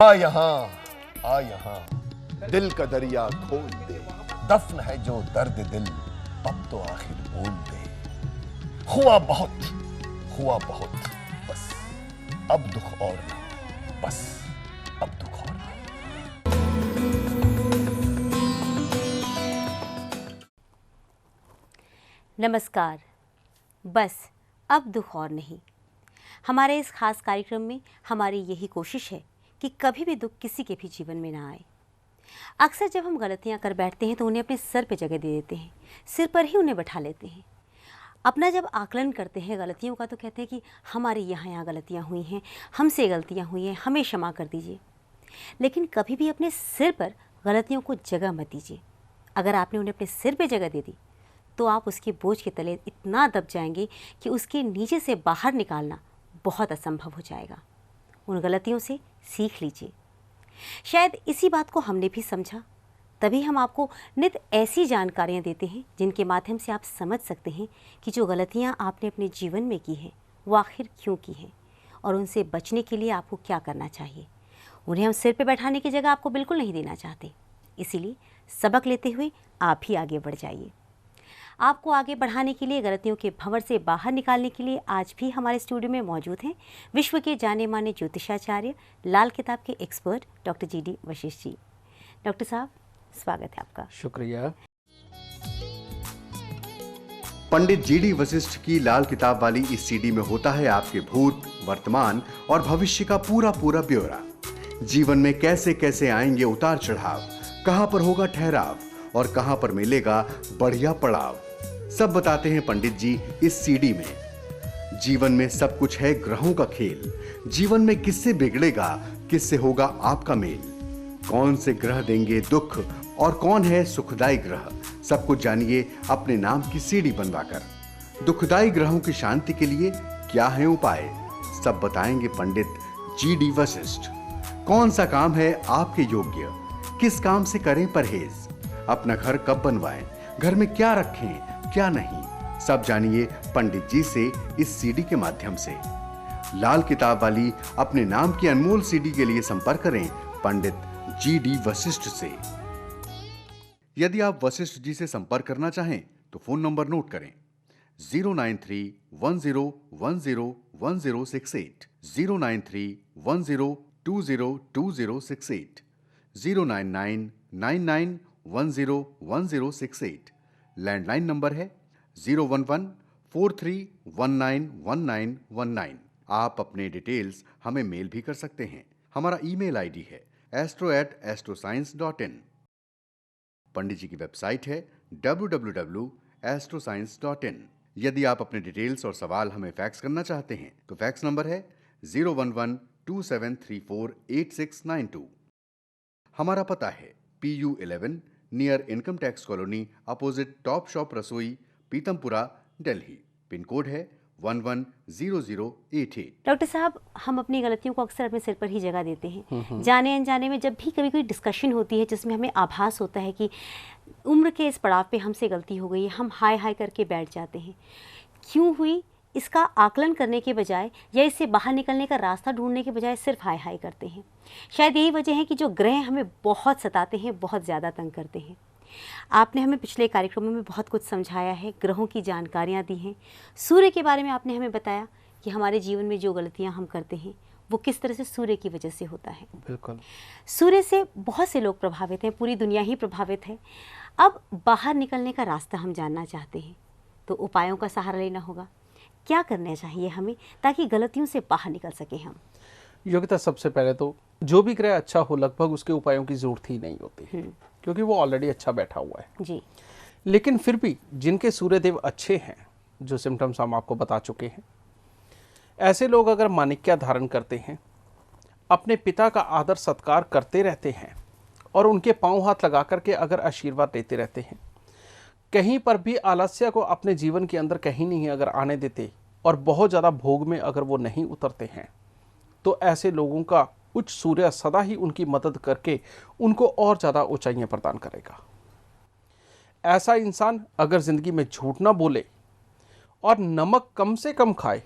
आ यहाँ दिल का दरिया खोल दे, दफन है जो दर्द दिल, अब तो आखिर बोल दे। हुआ बहुत, बस अब दुख और नहीं, बस अब दुख और नहीं। नमस्कार। बस अब दुख और नहीं। हमारे इस खास कार्यक्रम में हमारी यही कोशिश है कि कभी भी दुख किसी के भी जीवन में ना आए। अक्सर जब हम गलतियां कर बैठते हैं तो उन्हें अपने सर पे जगह दे देते हैं, सिर पर ही उन्हें बैठा लेते हैं। अपना जब आकलन करते हैं गलतियों का तो कहते हैं कि हमारे यहाँ गलतियाँ हुई हैं, हमसे गलतियाँ हुई हैं, हमें क्षमा कर दीजिए। लेकिन कभी भी अपने सिर पर गलतियों को जगह मत दीजिए। अगर आपने उन्हें अपने सिर पे जगह दे दी तो आप उसके बोझ के तले इतना दब जाएंगे कि उसके नीचे से बाहर निकालना बहुत असंभव हो जाएगा। उन गलतियों से सीख लीजिए। शायद इसी बात को हमने भी समझा, तभी हम आपको नित ऐसी जानकारियाँ देते हैं जिनके माध्यम से आप समझ सकते हैं कि जो गलतियाँ आपने अपने जीवन में की हैं वो आखिर क्यों की हैं और उनसे बचने के लिए आपको क्या करना चाहिए। उन्हें हम सिर पे बैठाने की जगह आपको बिल्कुल नहीं देना चाहते, इसीलिए सबक लेते हुए आप ही आगे बढ़ जाइए। आपको आगे बढ़ाने के लिए, गलतियों के भंवर से बाहर निकालने के लिए आज भी हमारे स्टूडियो में मौजूद हैं विश्व के जाने माने ज्योतिषाचार्य, लाल किताब के expert doctor GD. Vashishtha ji. Doctor साहब, स्वागत है आपका। शुक्रिया। पंडित जी.डी. वशिष्ठ की लाल किताब वाली इस सीडी में होता है आपके भूत, वर्तमान और भविष्य का पूरा ब्यौरा। जीवन में कैसे कैसे आएंगे उतार चढ़ाव, कहां पर होगा ठहराव और कहां पर मिलेगा बढ़िया पड़ाव, सब बताते हैं पंडित जी इस सीडी में। जीवन में सब कुछ है ग्रहों का खेल, जीवन में किससे बिगड़ेगा, किससे होगा आपका मेल, कौन से ग्रह देंगे दुख और कौन है सुखदाई ग्रह, सब कुछ जानिए अपने नाम की सीडी बनवाकर। दुखदाई ग्रहों की शांति के लिए क्या है उपाय, सब बताएंगे पंडित जी.डी. वशिष्ठ। कौन सा काम है आपके योग्य, किस काम से करें परहेज, अपना घर कब बनवाएं, घर में क्या रखें क्या नहीं, सब जानिए पंडित जी से इस सीडी के माध्यम से। लाल किताब वाली अपने नाम की अनमोल सीडी के लिए संपर्क करें पंडित जी.डी. वशिष्ठ से। यदि आप वशिष्ठ जी से संपर्क करना चाहें तो फोन नंबर नोट करें 09310101068, 09310202068, 09999101068। लैंडलाइन नंबर है 01143191919। आप अपने डिटेल्स हमें मेल भी कर सकते हैं। हमारा ईमेल आईडी है astro@astroscience.in। पंडित जी की वेबसाइट है www.astroscience.in। यदि आप अपने डिटेल्स और सवाल हमें फैक्स करना चाहते हैं तो फैक्स नंबर है 01127348692। हमारा पता है PU 11 near income tax colony opposite top shop रसोई, पीतमपुरा, दिल्ली। पिन कोड है 110088। डॉक्टर साहब, हम अपनी गलतियों को अक्सर अपने सिर पर ही जगह देते हैं। जाने अनजाने में जब भी कभी कोई डिस्कशन होती है जिसमें हमें आभास होता है कि उम्र के इस पड़ाव पे हमसे गलती हो गई है, हम हाय हाय करके बैठ जाते हैं। क्यों हुई इसका आकलन करने के बजाय या इससे बाहर निकलने का रास्ता ढूंढने के बजाय सिर्फ हाय हाय करते हैं। शायद यही वजह है कि जो ग्रह हमें बहुत सताते हैं, बहुत ज़्यादा तंग करते हैं। आपने हमें पिछले कार्यक्रमों में बहुत कुछ समझाया है, ग्रहों की जानकारियाँ दी हैं, सूर्य के बारे में आपने हमें बताया कि हमारे जीवन में जो गलतियाँ हम करते हैं वो किस तरह से सूर्य की वजह से होता है। बिल्कुल। सूर्य से बहुत से लोग प्रभावित हैं, पूरी दुनिया ही प्रभावित है। अब बाहर निकलने का रास्ता हम जानना चाहते हैं तो उपायों का सहारा लेना होगा। क्या करना चाहिए हमें ताकि गलतियों से बाहर निकल सके हम? योग्यता, सबसे पहले तो जो भी ग्रह अच्छा हो लगभग उसके उपायों की जरूरत ही नहीं होती, क्योंकि वो ऑलरेडी अच्छा बैठा हुआ है जी। लेकिन फिर भी जिनके सूर्यदेव अच्छे हैं, जो सिम्टम्स हम आपको बता चुके हैं, ऐसे लोग अगर माणिक्य धारण करते हैं, अपने पिता का आदर सत्कार करते रहते हैं और उनके पांव हाथ लगा करके अगर आशीर्वाद लेते रहते हैं, कहीं पर भी आलस्य को अपने जीवन के अंदर कहीं नहीं अगर आने देते और बहुत ज़्यादा भोग में अगर वो नहीं उतरते हैं, तो ऐसे लोगों का उच्च सूर्य सदा ही उनकी मदद करके उनको और ज़्यादा ऊंचाइयां प्रदान करेगा। ऐसा इंसान अगर ज़िंदगी में झूठ ना बोले और नमक कम से कम खाए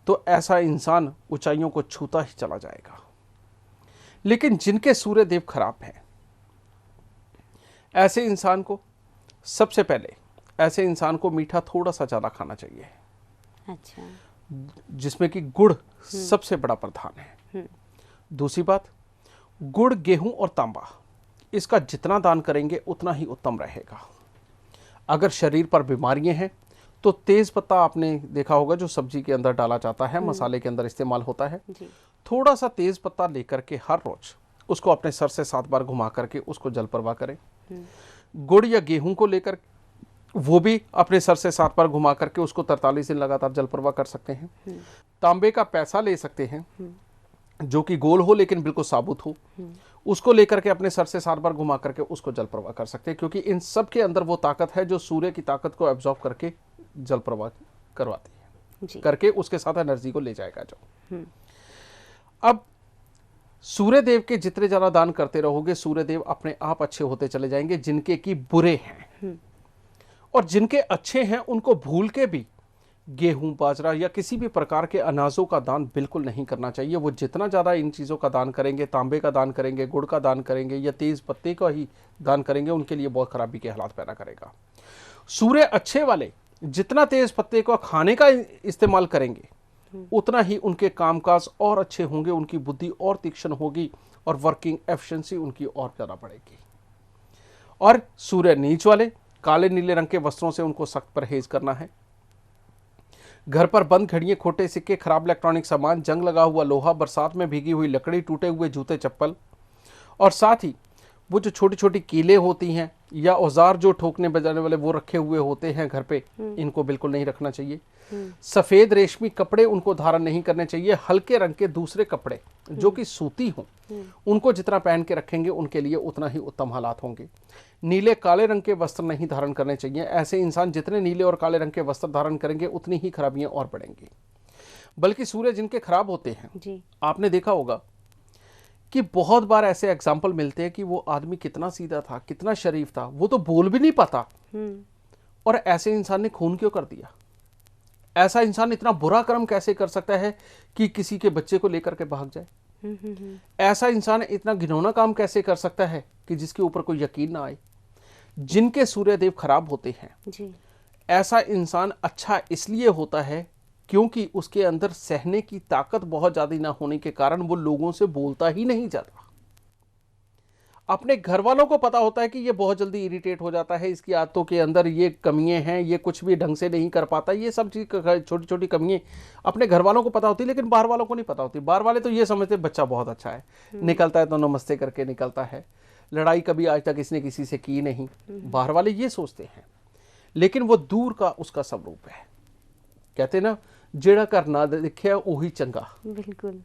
तो ऐसा इंसान ऊंचाइयों को छूता ही चला जाएगा। लेकिन जिनके सूर्य देव खराब हैं, ऐसे इंसान को सबसे पहले ऐसे इंसान को मीठा थोड़ा सा ज़्यादा खाना चाहिए। अच्छा। जिसमें कि गुड़ सबसे बड़ा प्रधान है। दूसरी बात, गुड़, गेहूं और तांबा, इसका जितना दान करेंगे उतना ही उत्तम रहेगा। अगर शरीर पर बीमारियां हैं तो तेज पत्ता आपने देखा होगा, जो सब्जी के अंदर डाला जाता है, मसाले के अंदर इस्तेमाल होता है। थोड़ा सा तेज पत्ता लेकर के हर रोज उसको अपने सर से 7 बार घुमा करके उसको जल प्रवाह करें। गुड़ या गेहूं को लेकर वो भी अपने सर से 7 बार घुमा करके उसको 43 दिन लगातार जल प्रवाह कर सकते हैं। तांबे का पैसा ले सकते हैं, जो कि गोल हो लेकिन बिल्कुल साबुत हो, उसको लेकर के अपने सर से 7 बार घुमा करके उसको जल प्रवाह कर सकते हैं, क्योंकि इन सब के अंदर वो ताकत है जो सूर्य की ताकत को एब्जॉर्ब करके जल प्रवाह करवाती है, करके उसके साथ एनर्जी को ले जाएगा। जो अब सूर्य देव के जितने ज्यादा दान करते रहोगे, सूर्य देव अपने आप अच्छे होते चले जाएंगे। जिनके की बुरे हैं और जिनके अच्छे हैं, उनको भूल के भी गेहूं, बाजरा या किसी भी प्रकार के अनाजों का दान बिल्कुल नहीं करना चाहिए। वो जितना ज़्यादा इन चीज़ों का दान करेंगे, तांबे का दान करेंगे, गुड़ का दान करेंगे या तेज पत्ते का ही दान करेंगे, उनके लिए बहुत खराबी के हालात पैदा करेगा। सूर्य अच्छे वाले जितना तेज पत्ते को खाने का इस्तेमाल करेंगे, उतना ही उनके कामकाज और अच्छे होंगे, उनकी बुद्धि और तीक्ष्ण होगी और वर्किंग एफिशिएंसी उनकी और ज़्यादा बढ़ेगी। और सूर्य नीच वाले काले नीले रंग के वस्त्रों से उनको सख्त परहेज करना है। घर पर बंद घड़ियां, खोटे सिक्के, खराब इलेक्ट्रॉनिक सामान, जंग लगा हुआ लोहा, बरसात में भीगी हुई लकड़ी, टूटे हुए जूते चप्पल, और साथ ही वो जो छोटी छोटी कीलें होती हैं या औजार जो ठोकने बजाने वाले वो रखे हुए होते हैं घर पे, इनको बिल्कुल नहीं रखना चाहिए। सफेद रेशमी कपड़े उनको धारण नहीं करने चाहिए। हल्के रंग के दूसरे कपड़े जो कि सूती हों, उनको जितना पहन के रखेंगे उनके लिए उतना ही उत्तम हालात होंगे। नीले काले रंग के वस्त्र नहीं धारण करने चाहिए। ऐसे इंसान जितने नीले और काले रंग के वस्त्र धारण करेंगे उतनी ही खराबियां और बढ़ेंगी। बल्कि सूर्य जिनके खराब होते हैं, आपने देखा होगा कि बहुत बार ऐसे एग्जाम्पल मिलते हैं कि वो आदमी कितना सीधा था, कितना शरीफ था, वो तो बोल भी नहीं पाता, और ऐसे इंसान ने खून क्यों कर दिया? ऐसा इंसान इतना बुरा कर्म कैसे कर सकता है कि किसी के बच्चे को लेकर के भाग जाए? ऐसा इंसान इतना घिनौना काम कैसे कर सकता है कि जिसके ऊपर कोई यकीन ना आए? जिनके सूर्यदेव खराब होते हैं, ऐसा इंसान अच्छा इसलिए होता है क्योंकि उसके अंदर सहने की ताकत बहुत ज्यादा ना होने के कारण वो लोगों से बोलता ही नहीं जाता। अपने घर वालों को पता होता है कि ये बहुत जल्दी इरिटेट हो जाता है, इसकी आदतों के अंदर ये कमियां हैं, ये कुछ भी ढंग से नहीं कर पाता, ये सब चीज छोटी छोटी कमियां अपने घर वालों को पता होती है, लेकिन बाहर वालों को नहीं पता होती। बाहर वाले तो ये समझते बच्चा बहुत अच्छा है, निकलता है तो नमस्ते करके निकलता है, लड़ाई कभी आज तक इसने किसी से की नहीं, बाहर वाले ये सोचते हैं। लेकिन वो दूर का उसका स्वरूप है। कहते ना, जेड़ा कर ना दिखे वही चंगा। बिल्कुल।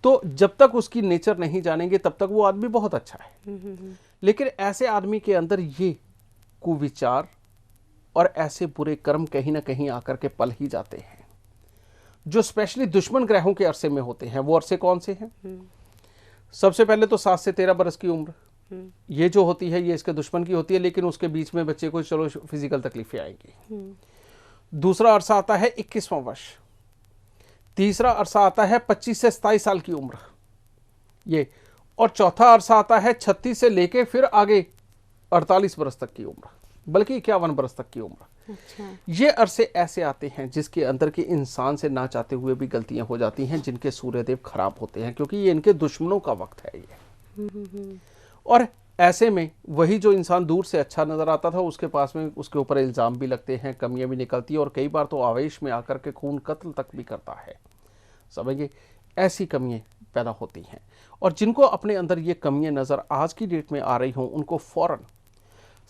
तो जब तक उसकी नेचर नहीं जानेंगे तब तक वो आदमी बहुत अच्छा है। लेकिन ऐसे आदमी के अंदर ये कुविचार और ऐसे बुरे कर्म कहीं ना कहीं आकर के पल ही जाते हैं, जो स्पेशली दुश्मन ग्रहों के अरसे में होते हैं। वो अरसे कौन से हैं? सबसे पहले तो 7 से 13 बरस की उम्र, ये जो होती है ये इसके दुश्मन की होती है, लेकिन उसके बीच में बच्चे को चलो फिजिकल तकलीफें आएंगी। दूसरा अरसा आता है 21वां वर्ष। तीसरा अरसा आता है 25 से 27 साल की उम्र ये, और चौथा अरसा आता है 36 से लेके फिर आगे 48 बरस तक की उम्र, बल्कि 51 बरस तक की उम्र। अच्छा। ये अरसे ऐसे आते हैं जिसके अंदर के इंसान से ना चाहते हुए भी गलतियां हो जाती हैं, जिनके सूर्यदेव खराब होते हैं, क्योंकि ये इनके दुश्मनों का वक्त है ये। और ऐसे में वही जो इंसान दूर से अच्छा नजर आता था, उसके पास में उसके ऊपर इल्जाम भी लगते हैं, कमियां भी निकलती है, और कई बार तो आवेश में आकर के खून कत्ल तक भी करता है। समझिए, ऐसी कमियां पैदा होती हैं। और जिनको अपने अंदर ये कमियां नजर आज की डेट में आ रही हों, उनको फौरन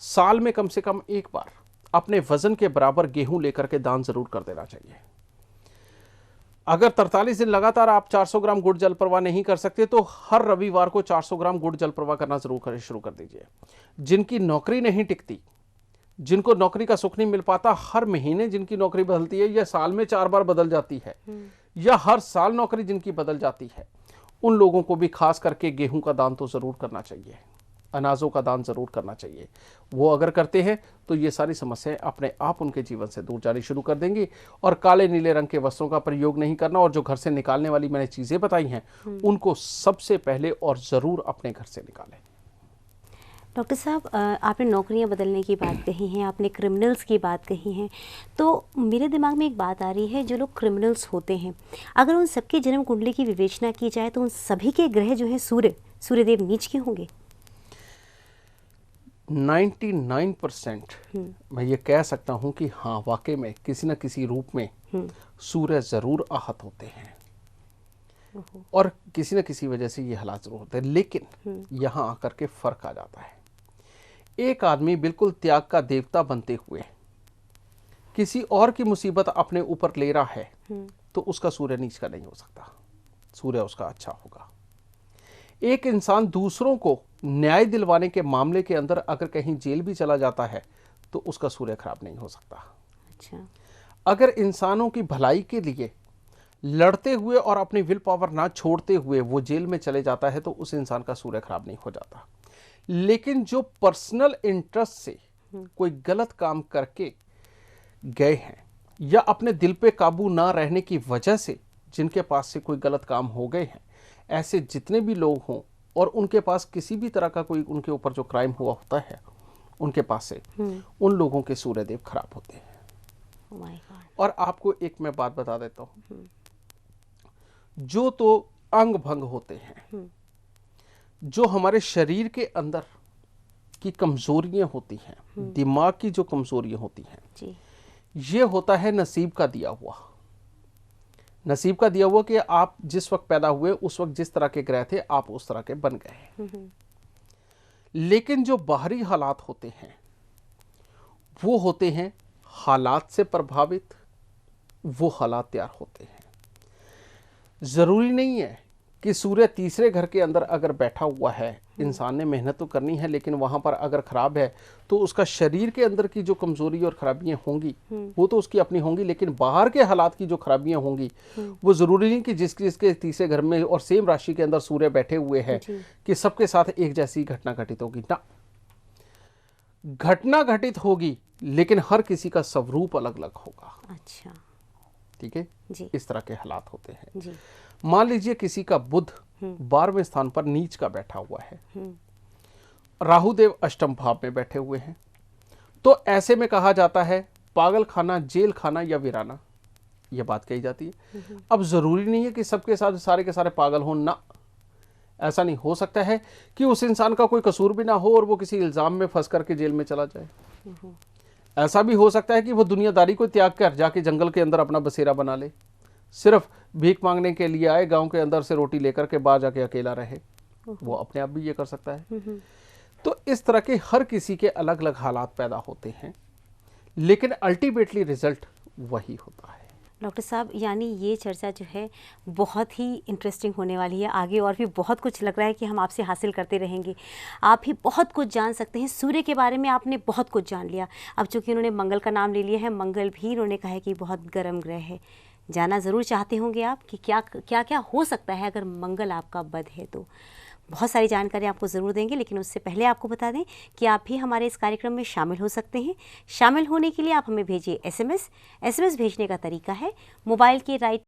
साल में कम से कम एक बार अपने वजन के बराबर गेहूं लेकर के दान जरूर कर देना चाहिए। अगर 43 दिन लगातार आप 400 ग्राम गुड़ जल प्रवाह नहीं कर सकते तो हर रविवार को 400 ग्राम गुड़ जल प्रवाह करना जरूर शुरू कर दीजिए। जिनकी नौकरी नहीं टिकती, जिनको नौकरी का सुख नहीं मिल पाता, हर महीने जिनकी नौकरी बदलती है या साल में 4 बार बदल जाती है, या हर साल नौकरी जिनकी बदल जाती है, उन लोगों को भी खास करके गेहूं का दान तो जरूर करना चाहिए। अनाजों का दान ज़रूर करना चाहिए। वो अगर करते हैं तो ये सारी समस्याएं अपने आप उनके जीवन से दूर जानी शुरू कर देंगी। और काले नीले रंग के वस्त्रों का प्रयोग नहीं करना, और जो घर से निकालने वाली मैंने चीज़ें बताई हैं उनको सबसे पहले और ज़रूर अपने घर से निकालें। डॉक्टर साहब, आपने नौकरियां बदलने की बात कही है, आपने क्रिमिनल्स की बात कही है, तो मेरे दिमाग में एक बात आ रही है, जो लोग क्रिमिनल्स होते हैं, अगर उन सबकी जन्म कुंडली की विवेचना की जाए तो उन सभी के ग्रह जो हैं सूर्यदेव नीच के होंगे? 99% मैं ये कह सकता हूँ कि हाँ, वाकई में किसी न किसी रूप में सूर्य ज़रूर आहत होते हैं और किसी न किसी वजह से ये हालात ज़रूर होते हैं। लेकिन यहाँ आकर के फ़र्क आ जाता है। एक आदमी बिल्कुल त्याग का देवता बनते हुए किसी और की मुसीबत अपने ऊपर ले रहा है तो उसका सूर्य नीच का नहीं हो सकता, सूर्य उसका अच्छा होगा। एक इंसान दूसरों को न्याय दिलवाने के मामले के अंदर अगर कहीं जेल भी चला जाता है तो उसका सूर्य खराब नहीं हो सकता। अच्छा। अगर इंसानों की भलाई के लिए लड़ते हुए और अपनी विल पावर ना छोड़ते हुए वो जेल में चले जाता है तो उस इंसान का सूर्य खराब नहीं हो जाता। लेकिन जो पर्सनल इंटरेस्ट से कोई गलत काम करके गए हैं या अपने दिल पे काबू ना रहने की वजह से जिनके पास से कोई गलत काम हो गए हैं, ऐसे जितने भी लोग हों और उनके पास किसी भी तरह का कोई उनके ऊपर जो क्राइम हुआ होता है, उनके पास से उन लोगों के सूर्यदेव खराब होते हैं। Oh my God. और आपको एक मैं बात बता देता हूं, जो तो अंग भंग होते हैं, जो हमारे शरीर के अंदर की कमजोरियां होती हैं, दिमाग की जो कमजोरियां होती हैं जी। ये होता है नसीब का दिया हुआ। नसीब का दिया हुआ कि आप जिस वक्त पैदा हुए उस वक्त जिस तरह के ग्रह थे आप उस तरह के बन गए। लेकिन जो बाहरी हालात होते हैं वो होते हैं हालात से प्रभावित, वो हालात तैयार होते हैं। जरूरी नहीं है कि सूर्य तीसरे घर के अंदर अगर बैठा हुआ है, इंसान ने मेहनत तो करनी है लेकिन वहां पर अगर खराब है तो उसका शरीर के अंदर की जो कमजोरी और खराबियां होंगी वो तो उसकी अपनी होंगी, लेकिन बाहर के हालात की जो खराबियां होंगी वो जरूरी नहीं कि जिसके तीसरे घर में और सेम राशि के अंदर सूर्य बैठे हुए हैं कि सबके साथ एक जैसी घटना घटित होगी ना। घटना घटित होगी लेकिन हर किसी का स्वरूप अलग अलग होगा। अच्छा। ठीक है जी। इस तरह के हालात होते हैं। जी। मान लीजिए किसी का बुध 12वें स्थान पर नीच का बैठा हुआ है, राहुदेव अष्टम भाव में बैठे हुए हैं, तो ऐसे में कहा जाता है पागल खाना, जेल खाना या वीराना, यह बात कही जाती है। अब जरूरी नहीं है कि सबके साथ सारे के सारे पागल हों ना, ऐसा नहीं हो सकता है कि उस इंसान का कोई कसूर भी ना हो और वो किसी इल्जाम में फंस करके जेल में चला जाए। ऐसा भी हो सकता है कि वो दुनियादारी को त्याग कर जाके जंगल के अंदर अपना बसेरा बना ले, सिर्फ भीख मांगने के लिए आए, गांव के अंदर से रोटी लेकर के बाहर जाके अकेला रहे, वो अपने आप भी ये कर सकता है। तो इस तरह के हर किसी के अलग अलग हालात पैदा होते हैं, लेकिन अल्टीमेटली रिजल्ट वही होता है। डॉक्टर साहब, यानी ये चर्चा जो है बहुत ही इंटरेस्टिंग होने वाली है। आगे और भी बहुत कुछ लग रहा है कि हम आपसे हासिल करते रहेंगे। आप ही बहुत कुछ जान सकते हैं सूर्य के बारे में, आपने बहुत कुछ जान लिया। अब चूँकि उन्होंने मंगल का नाम ले लिया है, मंगल भी उन्होंने कहा है कि बहुत गर्म ग्रह है। जाना ज़रूर चाहते होंगे आप कि क्या क्या क्या हो सकता है अगर मंगल आपका बद है। तो बहुत सारी जानकारी आपको ज़रूर देंगे, लेकिन उससे पहले आपको बता दें कि आप भी हमारे इस कार्यक्रम में शामिल हो सकते हैं। शामिल होने के लिए आप हमें भेजिए SMS। भेजने का तरीका है मोबाइल के राइट